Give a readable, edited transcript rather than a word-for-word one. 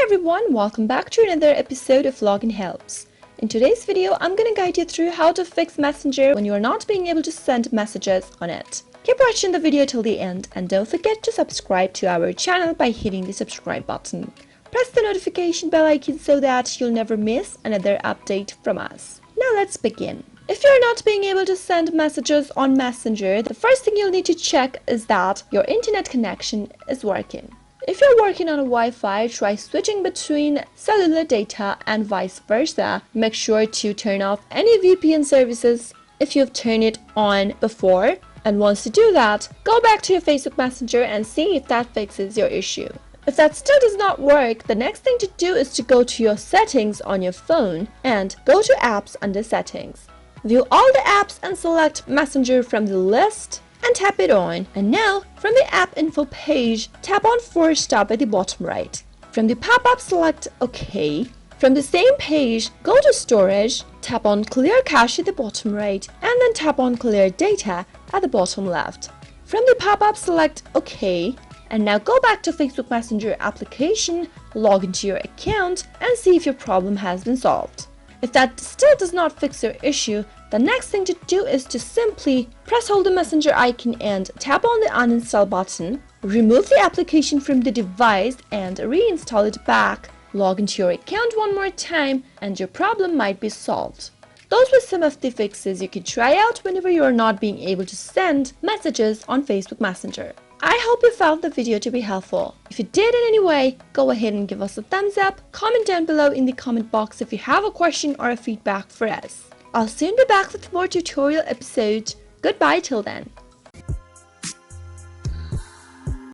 everyone, welcome back to another episode of Login Helps. In today's video, I'm going to guide you through how to fix Messenger when you are not being able to send messages on it. Keep watching the video till the end and don't forget to subscribe to our channel by hitting the subscribe button. Press the notification bell icon so that you'll never miss another update from us. Now let's begin. If you're not being able to send messages on Messenger, the first thing you'll need to check is that your internet connection is working. If you're working on a Wi-Fi, try switching between cellular data and vice versa. Make sure to turn off any VPN services if you've turned it on before. And once you do that, go back to your Facebook Messenger and see if that fixes your issue. If that still does not work, the next thing to do is to go to your settings on your phone and go to apps under settings. View all the apps and select Messenger from the list and tap it on. And now from the app info page, tap on Force Stop at the bottom right. From the pop-up, select OK. From the same page, go to Storage, tap on Clear Cache at the bottom right, and then tap on Clear Data at the bottom left. From the pop-up, select OK. And now go back to Facebook Messenger application, log into your account, and see if your problem has been solved. If that still does not fix your issue, the next thing to do is to simply press hold the Messenger icon and tap on the uninstall button, remove the application from the device and reinstall it back, log into your account one more time, and your problem might be solved. Those were some of the fixes you could try out whenever you are not being able to send messages on Facebook Messenger. I hope you found the video to be helpful. If you did in any way, go ahead and give us a thumbs up, comment down below in the comment box if you have a question or a feedback for us. I'll soon be back with more tutorial episodes. Goodbye till then.